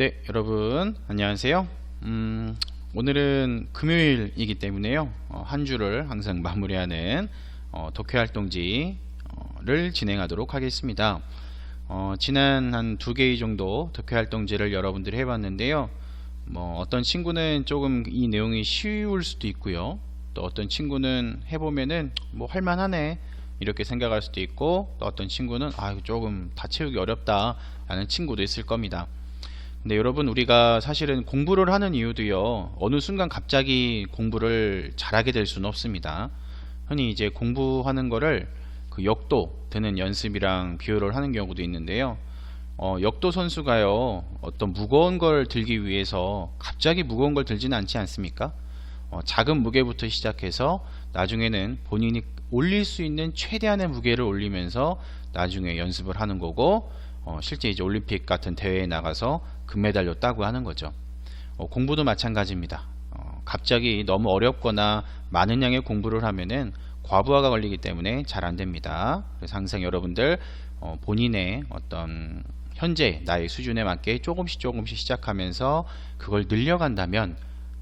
네, 여러분 안녕하세요. 오늘은 금요일이기 때문에요. 한 주를 항상 마무리하는 독해활동지를 진행하도록 하겠습니다. 지난 한 2개 정도 독해활동지를 여러분들이 해봤는데요. 어떤 친구는 조금 이 내용이 쉬울 수도 있고요. 또 어떤 친구는 해보면은 할만하네 이렇게 생각할 수도 있고, 또 어떤 친구는 이거 조금 다 채우기 어렵다 라는 친구도 있을 겁니다. 근데 여러분, 우리가 사실은 공부를 하는 이유도요, 어느 순간 갑자기 공부를 잘하게 될 수는 없습니다. 흔히 이제 공부하는 거를 그 역도 드는 연습이랑 비교를 하는 경우도 있는데요. 역도 선수가요, 어떤 무거운 걸 들기 위해서 갑자기 무거운 걸 들지는 않지 않습니까? 작은 무게부터 시작해서 나중에는 본인이 올릴 수 있는 최대한의 무게를 올리면서 나중에 연습을 하는 거고, 실제 이제 올림픽 같은 대회에 나가서 금메달도 따고 하는 거죠. 공부도 마찬가지입니다. 갑자기 너무 어렵거나 많은 양의 공부를 하면은 과부하가 걸리기 때문에 잘 안됩니다. 그래서 항상 여러분들 본인의 어떤 현재 나의 수준에 맞게 조금씩 시작하면서 그걸 늘려간다면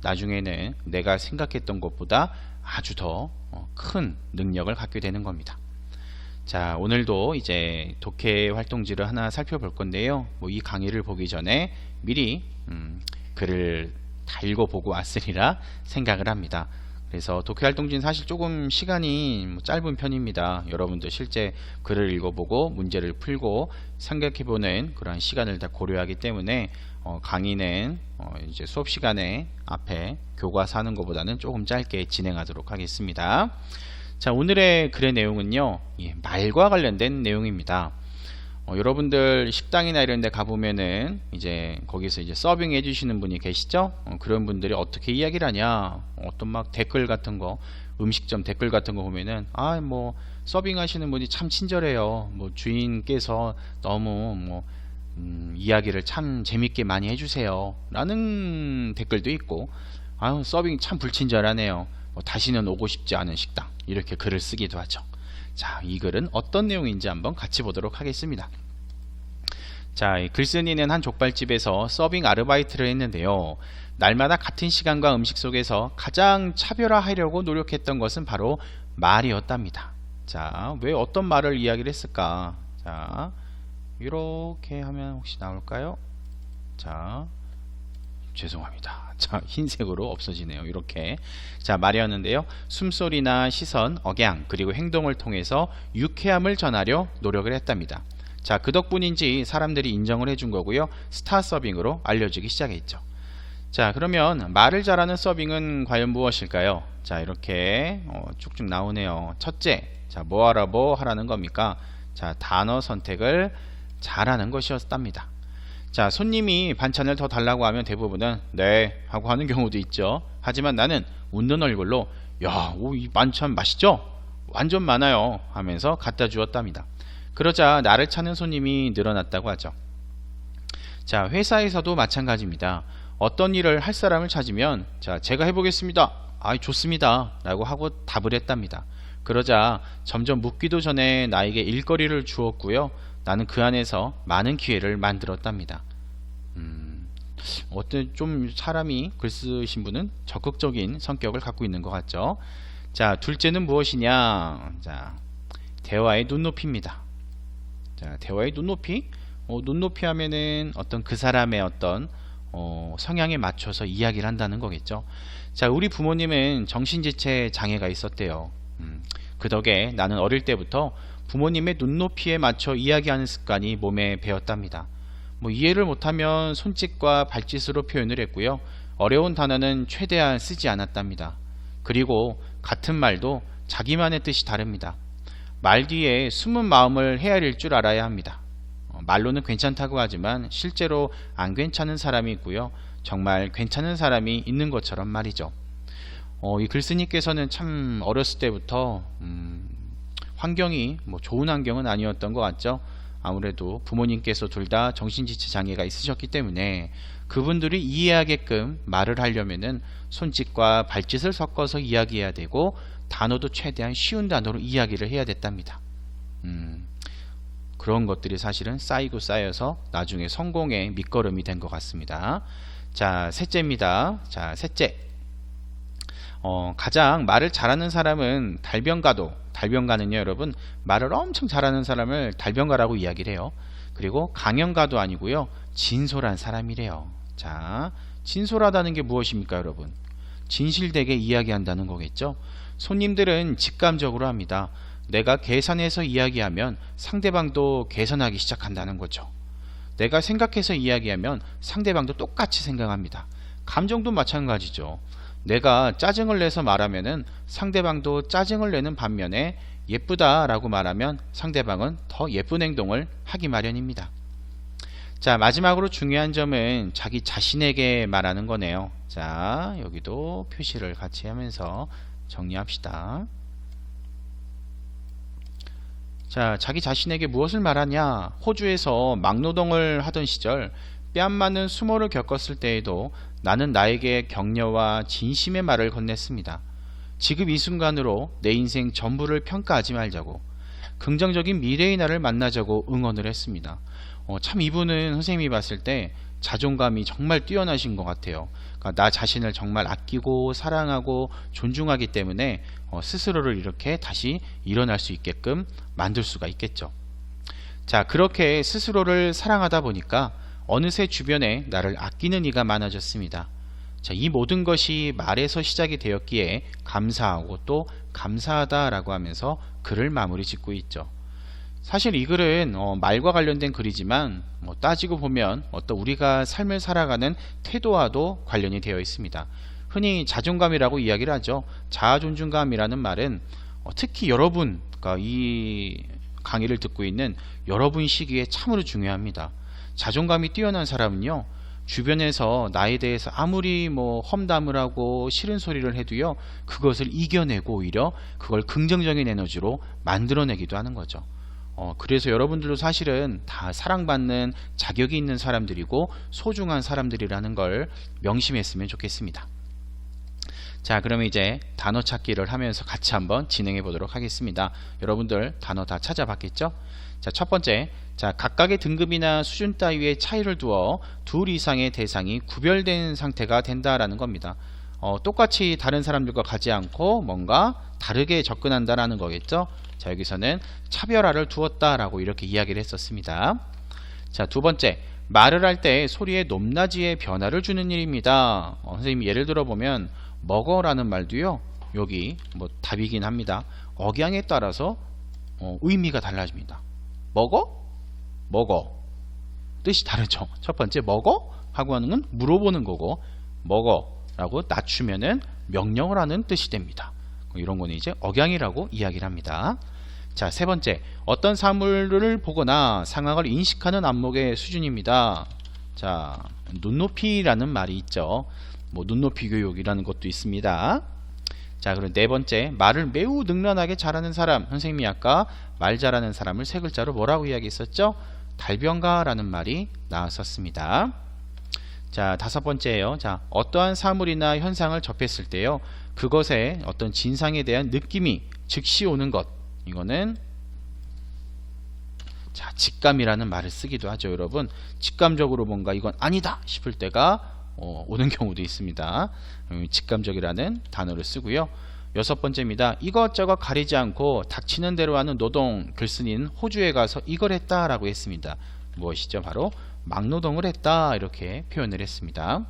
나중에는 내가 생각했던 것보다 아주 더 큰 능력을 갖게 되는 겁니다. 자, 오늘도 이제 독해 활동지를 하나 살펴볼 건데요. 이 강의를 보기 전에 미리 글을 다 읽어보고 왔으리라 생각을 합니다. 그래서 독해 활동지는 사실 조금 시간이 짧은 편입니다. 여러분들 실제 글을 읽어보고 문제를 풀고 생각해보는 그런 시간을 다 고려하기 때문에 강의는 이제 수업 시간에 앞에 교과서 하는 것보다는 조금 짧게 진행하도록 하겠습니다. 자, 오늘의 글의 내용은요, 말과 관련된 내용입니다. 여러분들 식당이나 이런 데 가보면은 이제 거기서 이제 서빙 해주시는 분이 계시죠? 그런 분들이 어떻게 이야기를 하냐, 어떤 막 댓글 같은 거, 음식점 댓글 같은 거 보면은 서빙 하시는 분이 참 친절해요. 주인께서 너무 이야기를 참 재밌게 많이 해주세요 라는 댓글도 있고, 서빙 참 불친절하네요. 다시는 오고 싶지 않은 식당, 이렇게 글을 쓰기도 하죠. 자, 이 글은 어떤 내용인지 한번 같이 보도록 하겠습니다. 자, 글쓴이는 한 족발집에서 서빙 아르바이트를 했는데요. 날마다 같은 시간과 음식 속에서 가장 차별화하려고 노력했던 것은 바로 말이었답니다. 자, 왜 어떤 말을 이야기를 했을까? 자, 이렇게 하면 혹시 나올까요? 자, 죄송합니다. 자, 흰색으로 없어지네요. 이렇게. 자, 말이었는데요. 숨소리나 시선, 억양, 그리고 행동을 통해서 유쾌함을 전하려 노력을 했답니다. 자, 그 덕분인지 사람들이 인정을 해준 거고요. 스타 서빙으로 알려지기 시작했죠. 자, 그러면 말을 잘하는 서빙은 과연 무엇일까요? 자, 이렇게 쭉쭉 나오네요. 첫째, 자, 뭐 하라는 겁니까? 자, 단어 선택을 잘하는 것이었답니다. 자, 손님이 반찬을 더 달라고 하면 대부분은 네 하고 하는 경우도 있죠. 하지만 나는 웃는 얼굴로 이 반찬 맛있죠? 완전 많아요 하면서 갖다 주었답니다. 그러자 나를 찾는 손님이 늘어났다고 하죠. 자, 회사에서도 마찬가지입니다. 어떤 일을 할 사람을 찾으면 자, 제가 해보겠습니다. 좋습니다 라고 하고 답을 했답니다. 그러자 점점 묻기도 전에 나에게 일거리를 주었고요. 나는 그 안에서 많은 기회를 만들었답니다. 어떤 좀 사람이 글 쓰신 분은 적극적인 성격을 갖고 있는 것 같죠. 자, 둘째는 무엇이냐? 자, 대화의 눈높이입니다. 자, 대화의 눈높이? 눈높이 하면은 어떤 그 사람의 어떤 성향에 맞춰서 이야기를 한다는 거겠죠. 자, 우리 부모님은 정신지체 장애가 있었대요. 그 덕에 나는 어릴 때부터 부모님의 눈높이에 맞춰 이야기하는 습관이 몸에 배었답니다. 이해를 못하면 손짓과 발짓으로 표현을 했고요. 어려운 단어는 최대한 쓰지 않았답니다. 그리고 같은 말도 자기만의 뜻이 다릅니다. 말 뒤에 숨은 마음을 헤아릴 줄 알아야 합니다. 말로는 괜찮다고 하지만 실제로 안 괜찮은 사람이 있고요. 정말 괜찮은 사람이 있는 것처럼 말이죠. 이 글쓴이께서는 참 어렸을 때부터 환경이 좋은 환경은 아니었던 것 같죠. 아무래도 부모님께서 둘 다 정신지체 장애가 있으셨기 때문에 그분들이 이해하게끔 말을 하려면은 손짓과 발짓을 섞어서 이야기해야 되고 단어도 최대한 쉬운 단어로 이야기를 해야 됐답니다. 그런 것들이 사실은 쌓이고 쌓여서 나중에 성공의 밑거름이 된 것 같습니다. 자, 셋째입니다. 자, 셋째. 가장 말을 잘하는 사람은 달변가는요, 여러분, 말을 엄청 잘하는 사람을 달변가라고 이야기를 해요. 그리고 강연가도 아니고요, 진솔한 사람이래요. 자, 진솔하다는 게 무엇입니까, 여러분? 진실되게 이야기한다는 거겠죠. 손님들은 직감적으로 합니다. 내가 계산해서 이야기하면 상대방도 계산하기 시작한다는 거죠. 내가 생각해서 이야기하면 상대방도 똑같이 생각합니다. 감정도 마찬가지죠. 내가 짜증을 내서 말하면은 상대방도 짜증을 내는 반면에 예쁘다라고 말하면 상대방은 더 예쁜 행동을 하기 마련입니다. 자, 마지막으로 중요한 점은 자기 자신에게 말하는 거네요. 자, 여기도 표시를 같이 하면서 정리합시다. 자, 자기 자신에게 무엇을 말하냐? 호주에서 막노동을 하던 시절 뺨 맞는 수모를 겪었을 때에도 나는 나에게 격려와 진심의 말을 건넸습니다. 지금 이 순간으로 내 인생 전부를 평가하지 말자고, 긍정적인 미래의 나를 만나자고 응원을 했습니다. 참 이분은 선생님이 봤을 때 자존감이 정말 뛰어나신 것 같아요. 그러니까 나 자신을 정말 아끼고 사랑하고 존중하기 때문에 스스로를 이렇게 다시 일어날 수 있게끔 만들 수가 있겠죠. 자, 그렇게 스스로를 사랑하다 보니까 어느새 주변에 나를 아끼는 이가 많아졌습니다. 자, 이 모든 것이 말에서 시작이 되었기에 감사하고 또 감사하다라고 하면서 글을 마무리 짓고 있죠. 사실 이 글은 말과 관련된 글이지만 따지고 보면 어떤 우리가 삶을 살아가는 태도와도 관련이 되어 있습니다. 흔히 자존감이라고 이야기를 하죠. 자아존중감이라는 말은 특히 여러분, 그러니까 이 강의를 듣고 있는 여러분 시기에 참으로 중요합니다. 자존감이 뛰어난 사람은요, 주변에서 나에 대해서 아무리 험담을 하고 싫은 소리를 해도요, 그것을 이겨내고 오히려 그걸 긍정적인 에너지로 만들어내기도 하는 거죠. 그래서 여러분들도 사실은 다 사랑받는 자격이 있는 사람들이고 소중한 사람들이라는 걸 명심했으면 좋겠습니다. 자, 그러면 이제 단어 찾기를 하면서 같이 한번 진행해 보도록 하겠습니다. 여러분들 단어 다 찾아봤겠죠? 자, 첫 번째, 자, 각각의 등급이나 수준 따위의 차이를 두어 둘 이상의 대상이 구별된 상태가 된다라는 겁니다. 똑같이 다른 사람들과 가지 않고 뭔가 다르게 접근한다라는 거겠죠. 자, 여기서는 차별화를 두었다라고 이렇게 이야기를 했었습니다. 자, 두 번째, 말을 할 때 소리의 높낮이에 변화를 주는 일입니다. 선생님이 예를 들어 보면 먹어라는 말도요, 여기 답이긴 합니다. 억양에 따라서 의미가 달라집니다. 먹어 뜻이 다르죠. 첫 번째 먹어 하고 하는 건 물어보는 거고, 먹어 라고 낮추면은 명령을 하는 뜻이 됩니다. 이런 거는 이제 억양이라고 이야기를 합니다. 자, 세 번째, 어떤 사물을 보거나 상황을 인식하는 안목의 수준입니다. 자, 눈높이라는 말이 있죠. 눈높이 교육이라는 것도 있습니다. 자, 그리고 네 번째, 말을 매우 능란하게 잘하는 사람. 선생님이 아까 말 잘하는 사람을 세 글자로 뭐라고 이야기했었죠? 달변가라는 말이 나왔었습니다. 자, 다섯 번째예요. 자, 어떠한 사물이나 현상을 접했을 때요, 그것의 어떤 진상에 대한 느낌이 즉시 오는 것. 이거는 자, 직감이라는 말을 쓰기도 하죠. 여러분, 직감적으로 뭔가 이건 아니다 싶을 때가 오는 경우도 있습니다. 직감적이라는 단어를 쓰고요. 여섯 번째입니다. 이것저것 가리지 않고 닥치는 대로 하는 노동. 글쓴이는 호주에 가서 이걸 했다라고 했습니다. 무엇이죠? 바로 막노동을 했다, 이렇게 표현을 했습니다.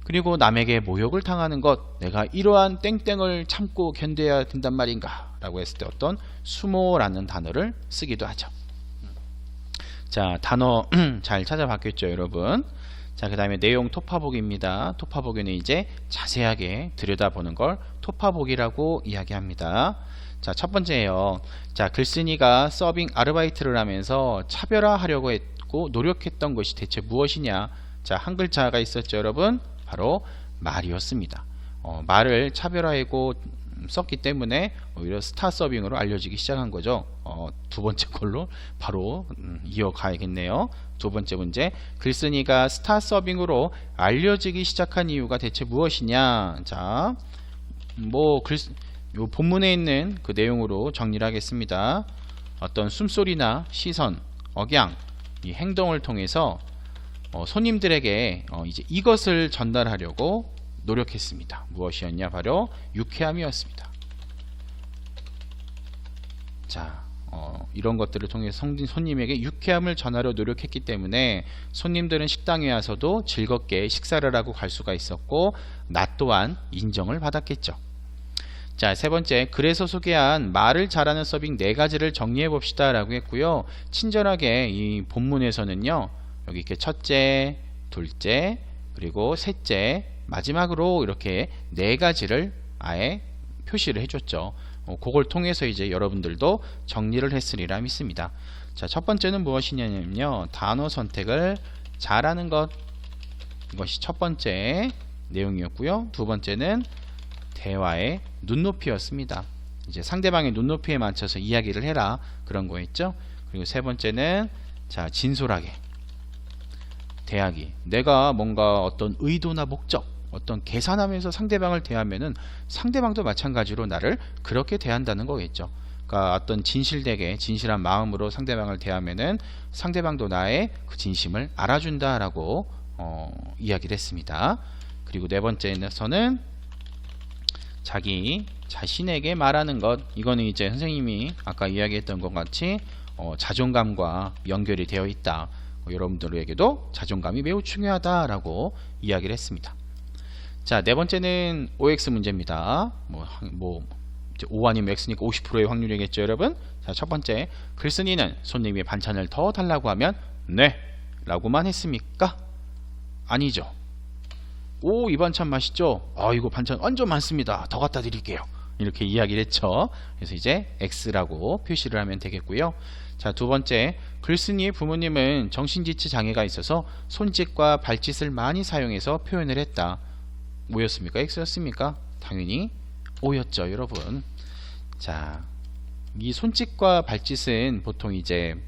그리고 남에게 모욕을 당하는 것, 내가 이러한 땡땡을 참고 견뎌야 된단 말인가 라고 했을 때 어떤 수모라는 단어를 쓰기도 하죠. 자, 단어 잘 찾아봤겠죠, 여러분? 자, 그 다음에 내용 토파보기입니다. 토파보기는 이제 자세하게 들여다보는 걸 토파보기라고 이야기합니다. 자, 첫 번째예요. 자, 글쓴이가 서빙 아르바이트를 하면서 차별화하려고 했고 노력했던 것이 대체 무엇이냐? 자, 한 글자가 있었죠, 여러분? 바로 말이었습니다. 말을 차별화하고 썼기 때문에 오히려 스타 서빙으로 알려지기 시작한 거죠. 두 번째 걸로 바로 이어가야겠네요. 두 번째 문제, 글쓴이가 스타 서빙으로 알려지기 시작한 이유가 대체 무엇이냐? 자, 요 본문에 있는 그 내용으로 정리를 하겠습니다. 어떤 숨소리나 시선, 억양, 이 행동을 통해서 손님들에게 이제 이것을 전달하려고 노력했습니다. 무엇이었냐? 바로 유쾌함이었습니다. 자, 이런 것들을 통해서 손님에게 유쾌함을 전하려 노력했기 때문에 손님들은 식당에 와서도 즐겁게 식사를 하고 갈 수가 있었고, 나 또한 인정을 받았겠죠. 자, 세 번째, 그래서 소개한 말을 잘하는 서빙 4가지를 정리해 봅시다 라고 했고요. 친절하게 이 본문에서는요, 여기 이렇게 첫째, 둘째, 그리고 셋째, 마지막으로 이렇게 4가지를 아예 표시를 해줬죠. 그걸 통해서 이제 여러분들도 정리를 했으리라 믿습니다. 자, 첫 번째는 무엇이냐면요, 단어 선택을 잘하는 것, 이것이 첫 번째 내용이었고요. 두 번째는 대화의 눈높이였습니다. 이제 상대방의 눈높이에 맞춰서 이야기를 해라, 그런 거였죠. 그리고 세 번째는 자, 진솔하게 대하기. 내가 뭔가 어떤 의도나 목적, 어떤 계산하면서 상대방을 대하면은 상대방도 마찬가지로 나를 그렇게 대한다는 거겠죠. 그러니까 어떤 진실되게 진실한 마음으로 상대방을 대하면은 상대방도 나의 그 진심을 알아준다라고 이야기를 했습니다. 그리고 네 번째에서는 자기 자신에게 말하는 것, 이거는 이제 선생님이 아까 이야기했던 것 같이 자존감과 연결이 되어 있다. 여러분들에게도 자존감이 매우 중요하다라고 이야기를 했습니다. 자, 네 번째는 OX 문제입니다. 이제 O 아니면 X니까 50%의 확률이겠죠, 여러분. 자, 첫 번째, 글쓴이는 손님이 반찬을 더 달라고 하면 네 라고만 했습니까? 아니죠. 오, 이 반찬 맛있죠? 이거 반찬 완전 많습니다. 더 갖다 드릴게요. 이렇게 이야기를 했죠. 그래서 이제 X라고 표시를 하면 되겠고요. 자, 두 번째, 글쓴이의 부모님은 정신지체 장애가 있어서 손짓과 발짓을 많이 사용해서 표현을 했다. 뭐였습니까? X였습니까? 당연히 O였죠, 여러분. 자, 이 손짓과 발짓은 보통 이제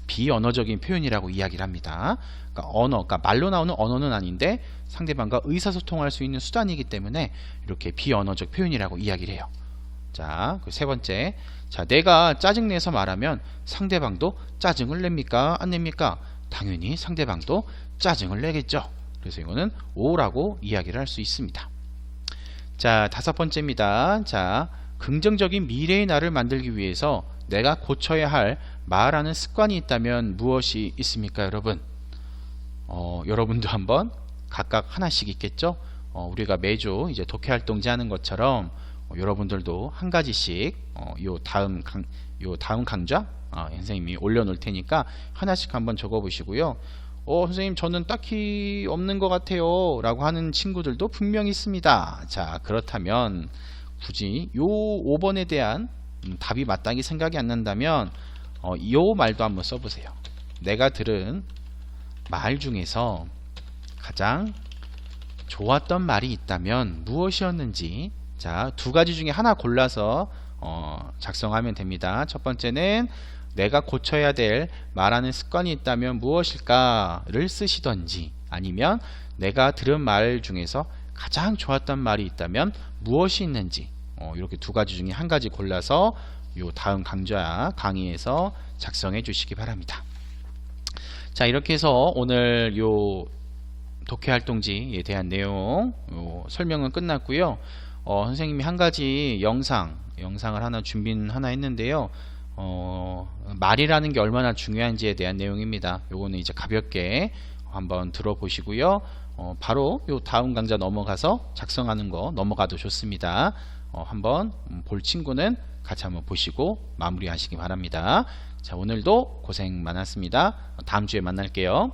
비언어적인 표현이라고 이야기를 합니다. 그러니까 말로 나오는 언어는 아닌데 상대방과 의사소통할 수 있는 수단이기 때문에 이렇게 비언어적 표현이라고 이야기를 해요. 자, 그 세 번째, 자, 내가 짜증내서 말하면 상대방도 짜증을 냅니까? 안 냅니까? 당연히 상대방도 짜증을 내겠죠. 그래서 이거는 O라고 이야기를 할 수 있습니다. 자, 다섯 번째입니다. 자, 긍정적인 미래의 나를 만들기 위해서 내가 고쳐야 할 말하는 습관이 있다면 무엇이 있습니까, 여러분? 여러분도 한번 각각 하나씩 있겠죠? 우리가 매주 이제 독해활동지 하는 것처럼 여러분들도 한 가지씩 요 다음 강좌 선생님이 올려놓을 테니까 하나씩 한번 적어보시고요. 선생님 저는 딱히 없는 것 같아요 라고 하는 친구들도 분명히 있습니다. 자, 그렇다면 굳이 요 5번에 대한 답이 마땅히 생각이 안 난다면 요 말도 한번 써보세요. 내가 들은 말 중에서 가장 좋았던 말이 있다면 무엇이었는지, 자, 두 가지 중에 하나 골라서 작성하면 됩니다. 첫 번째는 내가 고쳐야 될 말하는 습관이 있다면 무엇일까를 쓰시던지, 아니면 내가 들은 말 중에서 가장 좋았던 말이 있다면 무엇이 있는지, 이렇게 두 가지 중에 한 가지 골라서 요 다음 강의에서 작성해 주시기 바랍니다. 자, 이렇게 해서 오늘 요 독해활동지에 대한 내용 설명은 끝났고요. 선생님이 한 가지 영상을 하나 하나 했는데요. 말이라는 게 얼마나 중요한지에 대한 내용입니다. 요거는 이제 가볍게 한번 들어보시고요. 바로 요 다음 강좌 넘어가서 작성하는 거 넘어가도 좋습니다. 한번 볼 친구는 같이 한번 보시고 마무리하시기 바랍니다. 자, 오늘도 고생 많았습니다. 다음 주에 만날게요.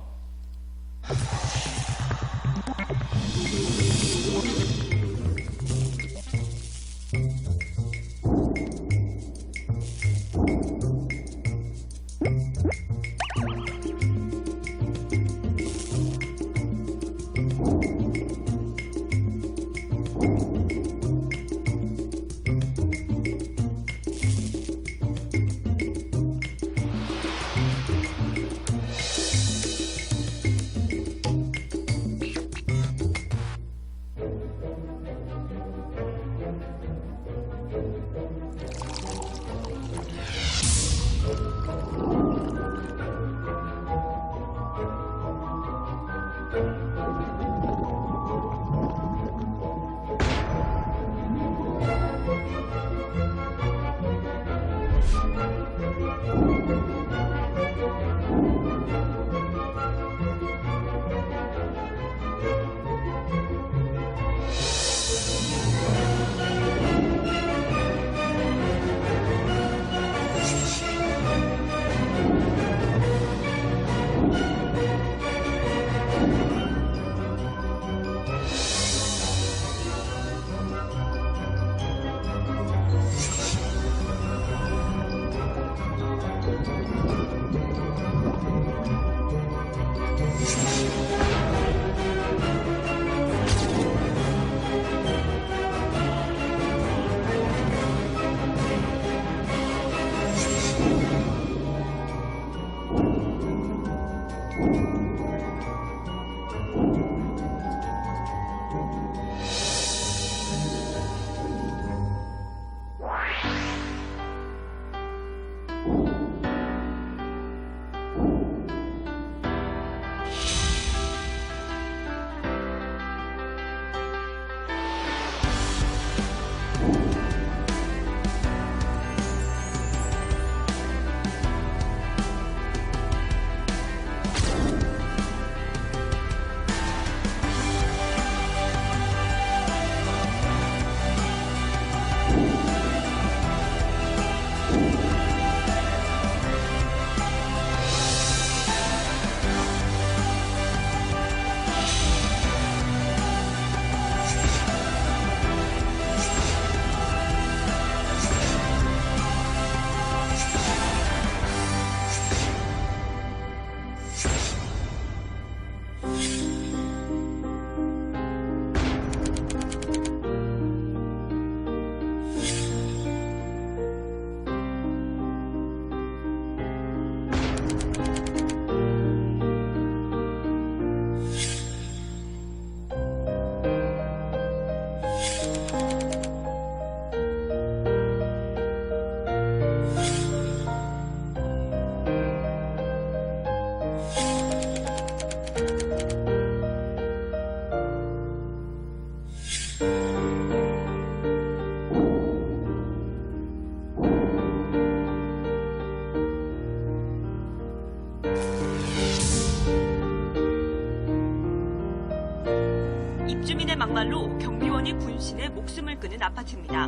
입주민의 막말로 경비원이 군신의 목숨을 끊은 아파트입니다.